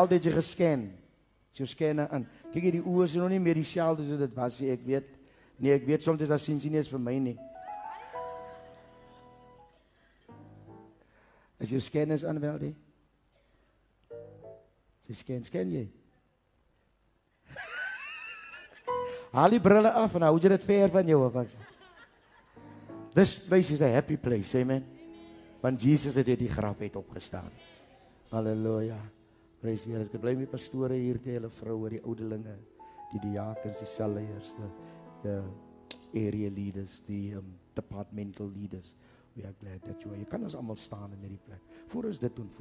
Altyd jy gescan. Jy scanner in. Kyk hier, die oë is nog nie meer dieselfde soos dit was nie, ek weet. Nee, ek weet soms dat sien nie eens vir my nie. As jou scan is aan wel die. Jy scan jy. Haal die brille af en hou jy dit ver van jou af. This place is a happy place, amen. Want Jesus het uit die graf uit opgestaan. Halleluja. Praise die Here. Ek bly met pastore hier, die hele vroue, die ouderlinge, die diakens, die selleiers, the area leaders, die departmental leaders. We are glad that you are. Jy kan ons almal staan in hierdie plek. Voor ons dit doen.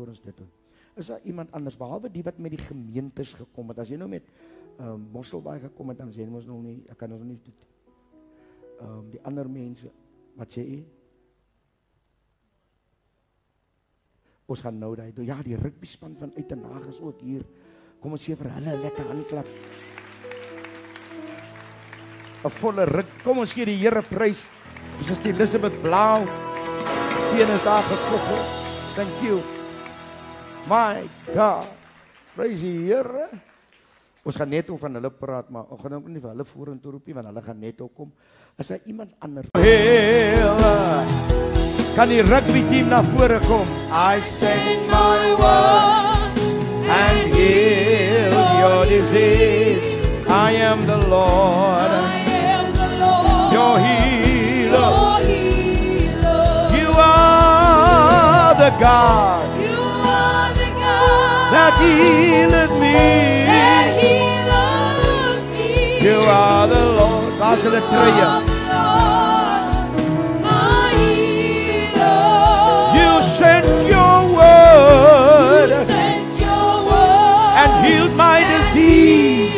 Is daar iemand anders behalwe die wat met die gemeentes gekom het? As jy nou met Mosselbaai gekom het, dan sê jy mos nog nie, ek kan ons nog nie die ander mense, wat sê jy? Ons gaan nou die rugby span van Uitenhaag is ook hier. Kom ons gee vir hulle 'n lekker handklap. 'n Volle rug. Kom ons gee die Here prys. Dis is die Elizabeth Blau. Seën is daar gekoppel. Thank you. My God. Praise die Here. Ons gaan net oor van hulle praat, maar ons gaan ook nie vir hulle vorentoe roep nie, want hulle gaan net kom. As hy iemand anders kan die rugby team na vore kom. I send my word and heal your disease. I am the Lord, your healer. You are the God that healeth me. You are the Lord. Daar's hulle tree. Healed my disease.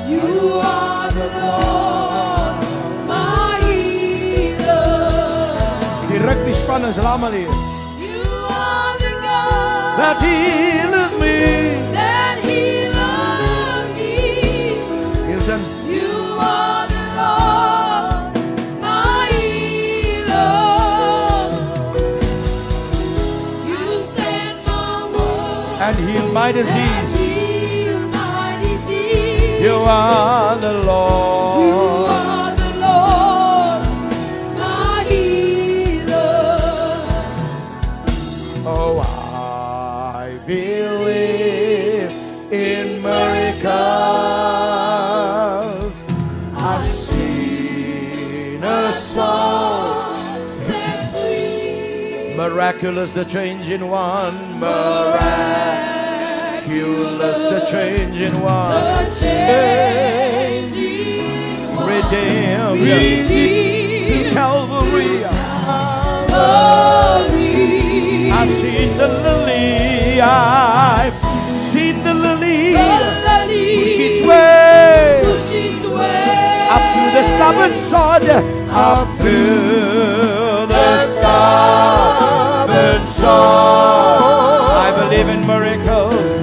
You are the Lord, my healer. Die rugby span is almal hier. You are the God that healeth me. That healeth me. Listen. You are the Lord, my healer. And heal my disease. You are the Lord. You are the Lord, my healer. a soul set free. Miraculous the changing one. Miraculous the changing one. Redeemed. Calvary. I've seen the lily. I've seen the lily. Push its way up to the stubborn sod. Up to the stubborn sod. I believe in miracles.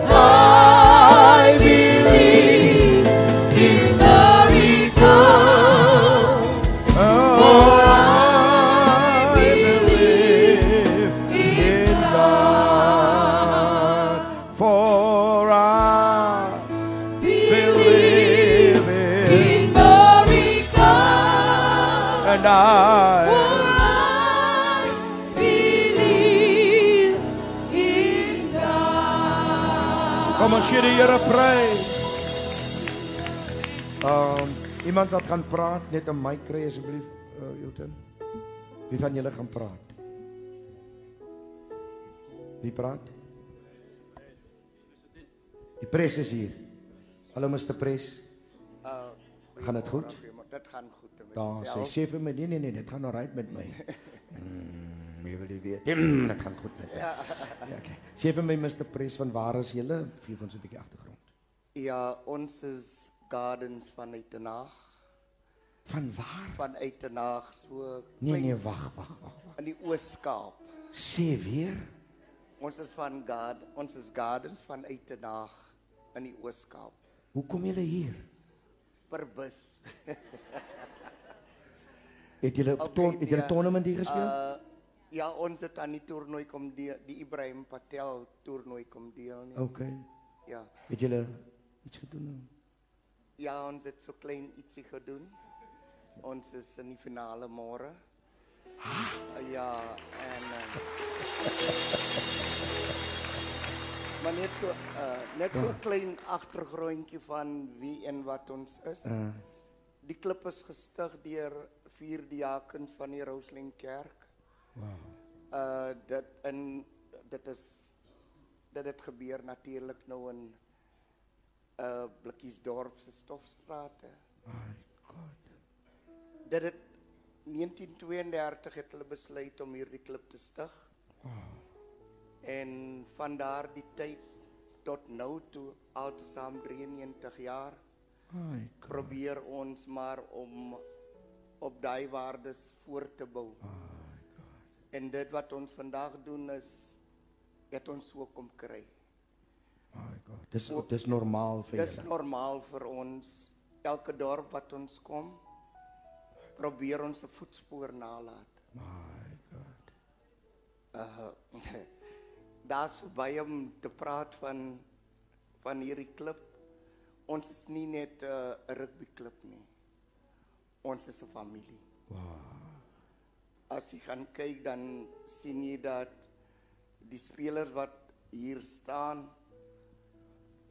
I believe in miracles. Oh, I believe in God. For I believe in miracles. And I believe in God. Kom ons gee die Here prys. Iemand wat gaan praat, net 'n mic kry asseblief, Hilton. Wie van julle gaan praat? Wie praat? Die pres is hier. Hallo Mr. Pres. Gaan dit goed? Dit gaan goed met Dan myself. sê vir my, nee, dit gaan alright met my. Jy wil nie weet. Dit gaan goed met my. Ja, okay. Sê vir my Mr. Pres, van waar is julle? Gee ons 'n bietjie agtergrond. Ja, ons is Gardens vanuit Den Haag. Van waar? Vanuit Den Haag, so Nee, wag. in die Oos-Kaap. Sê weer. Ons is Gardens vanuit Den Haag in die Oos-Kaap. Hoe kom julle hier? Per bus. Het julle tournament hier gespeel? Ja, ons het aan die toernooi kom deel, die Ibrahim Patel toernooi kom deelneem. Okay. Ja. Het julle iets gedoen? Ja, ons het so klein ietsie gedoen. Ons is in die finale môre. Ja, en maar net so klein agtergrondjie van wie en wat ons is. Die klub is gestig deur 4 diakens van die Rousling Kerk. Wow. Dit het gebeur natuurlik nou in Blikkiesdorp se Stofstrate. My God. Dit het 1932 het hulle besluit om hierdie klub te stig. Wow. En van daardie tyd tot nou toe, altesaam 93 jaar, My God. probeer ons maar om op daai waardes voort te bou. My God. En dit wat ons vandag doen is, het ons so kom kry. My God. Dis normaal vir Dit is julle. normaal vir ons. Elke dorp wat ons kom, probeer ons 'n voetspoor nalat. My God. Daar's so baie om te praat van hierdie klub. Ons is nie net 'n rugbyklub nie. Ons is 'n familie. Wow. As jy gaan kyk, dan sien jy dat die spelers wat hier staan,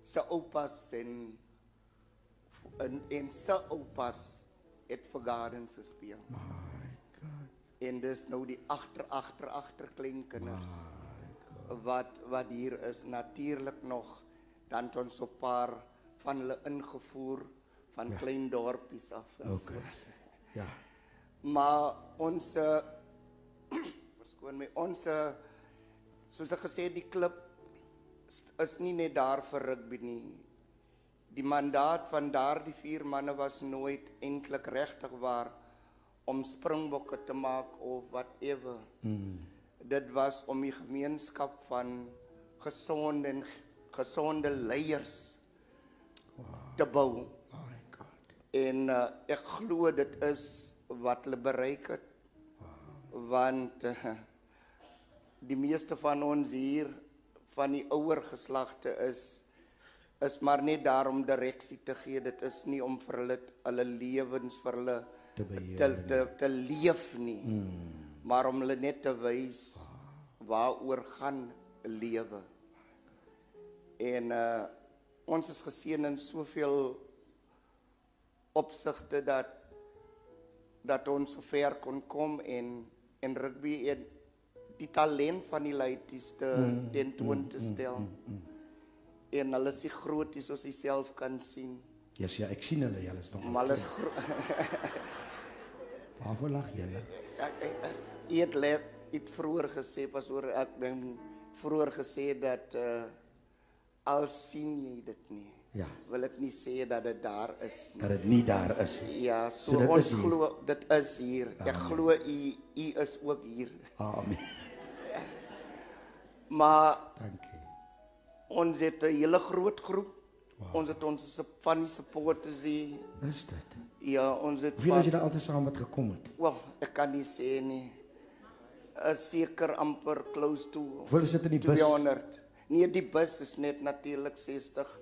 se oupas en se oupas het vir Gardens gespeel. My God. En dis nou die agter kleinkinders wat hier is. Natuurlik nog, dan het ons 'n paar van hulle ingevoer van klein dorpies af. En Okay. so. Ja. Maar ons verskoon my, soos ek gesê het, die klub is nie net daar vir rugby nie. Die mandaat van daardie 4 manne was nooit eintlik regtig waar om springbokke te maak of whatever. Dit was om die gemeenskap van gesonde leiers te bou. My God. En ek glo dit is wat hulle bereik het. Want die meeste van ons hier van die ouer geslagte is maar net daar om direksie te gee. Dit is nie om vir hulle lewens vir hulle te leef nie. Maar om hulle net te wys waaroor gaan lewe. En ons is geseën in soveel opsigte dat dat ons so ver kon kom en rugby het die talent van die laities tentoon te stel. En hulle is die grooties soos jy self kan sien. Yes, ja, ek sien hulle, julle is nog. Maar hulle is Waarvoor lag julle? Jy het vroeër gesê, pastoor, ek ben vroeër gesê dat al sien jy dit nie. Ja. Wil ek nie sê dat dit daar is nie. Dat dit nie daar is. Ja, so dit ons is hier. glo dit is hier. Ek glo u is ook hier. Amen. Maar Dankie. ons het 'n hele groot groep. Ons het ons van die supporters hier. Is dit? Ja, ons het Hoeveel is jy daar altyd saam wat gekom het? Wel, ek kan nie sê nie. Is seker amper close to Hoeveel is dit in die bus? 200. Nee, die bus is net natuurlik 60.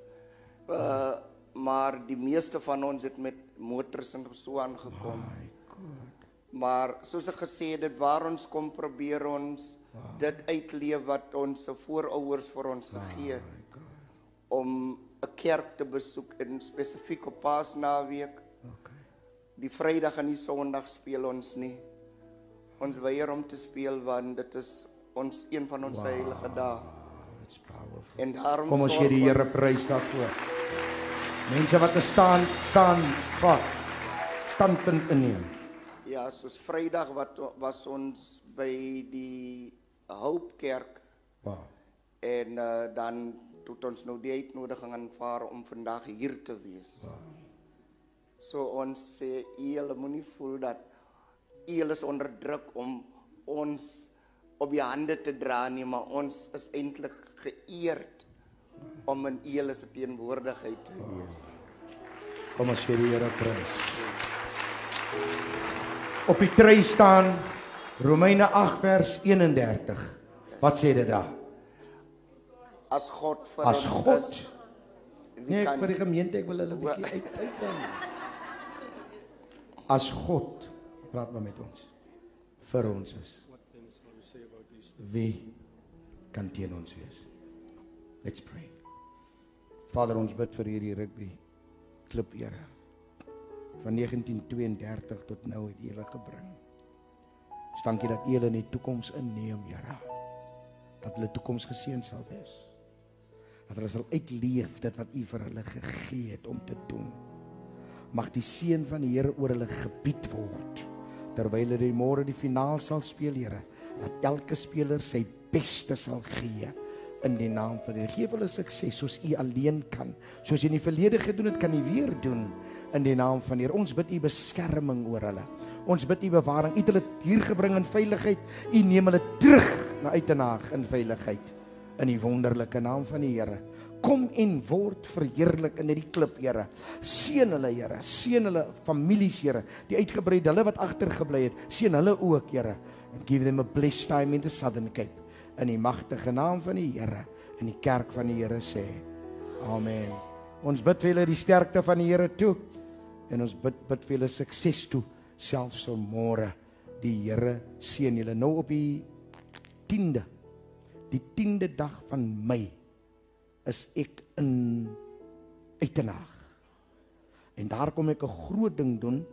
Maar die meeste van ons het met motors en so aangekom. My God. Maar soos ek gesê het, waar ons kom probeer ons dit uitleef wat ons voorouers vir ons gegee het. Om 'n kerk te besoek en spesifiek op Paasnaweek. Die Vrydag en die Sondag speel ons nie. Ons weier om te speel want dit is ons een van ons heilige dae. That's powerful. En daarom Kom ons gee die Here prys daarvoor. Mense wat standpunt inneem. Ja, soos Vrydag was ons by die Hoopkerk. Wow. En dan het ons nou die uitnodiging aanvaar om vandag hier te wees. Wow. So ons sê, julle moenie voel dat julle is onder druk om ons op die hande te dra nie, maar ons is eintlik geëerd om in julle se teenwoordigheid te wees. Kom ons gee die Here prys. Op die trui staan Romeine 8 vers 31. Wat sê dit daar? As God vir As ons God. is, Nee, ek vir die gemeente, ek wil hulle 'n bietjie uit. As God, praat maar met ons, vir ons is, wie kan teen ons wees? Let's pray. Vader, ons bid vir hierdie rugby klub, Here. Van 1932 tot nou het U hulle gebring. Dankie dat U hulle in die toekoms inneem, Here. Dat hulle toekoms geseën sal wees. Dat hulle sal uitleef dit wat U vir hulle gegee het om te doen. Mag die seën van die Here oor hulle gebied word, terwyl hulle die môre die finaal sal speel, Here, dat elke speler sy beste sal gee, in die naam van die Here. Geef hulle sukses, soos U alleen kan, soos U in die verlede gedoen het, kan U weer doen, in die naam van die Here. Ons bid U beskerming oor hulle, ons bid U bewaring, U het hulle hier gebring in veiligheid, U neem hulle terug na Uitenhaag in veiligheid, in die wonderlike naam van die Here. Kom en word verheerlik in hierdie klip, Here. Seën hulle, Here. Seën hulle families, Here. Die uitgebreide, hulle wat agtergebly het, seën hulle ook, Here. And give them a blessed time in the Southern Cape. In die magtige naam van die Here, in die kerk van die Here sê. Amen. Ons bid vir julle die sterkte van die Here toe. En ons bid vir julle sukses toe, selfs vir môre. Die Here seën julle nou op die 10de. Die 10de dag van Mei is ek in Uitenhaag. En daar kom ek 'n groot ding doen,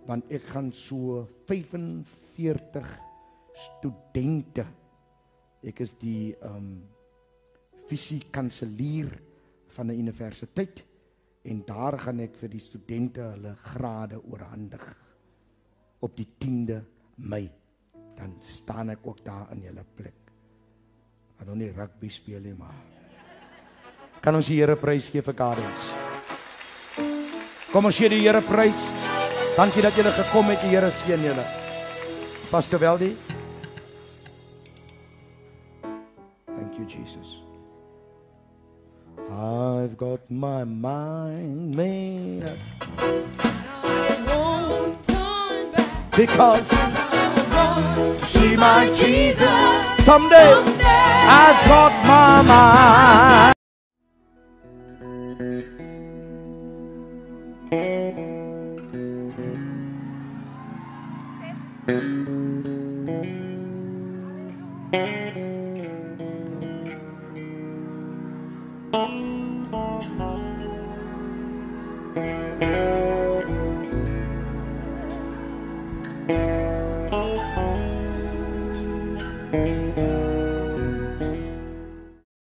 want ek gaan so 45 studente. Ek is die fisiekanselier van 'n universiteit en daar gaan ek vir die studente hulle grade oorhandig op die 10de Mei. Dan staan ek ook daar in julle plek. Ek gaan nie rugby speel nie, maar kan ons die Here prys gee vir Gardens. Kom ons gee die Here prys. Dankie dat julle gekom het, die Here seën julle. Pastor Weldy. Thank you, Jesus. I've got my mind made up. Because I want to see my Jesus someday. I've got my mind.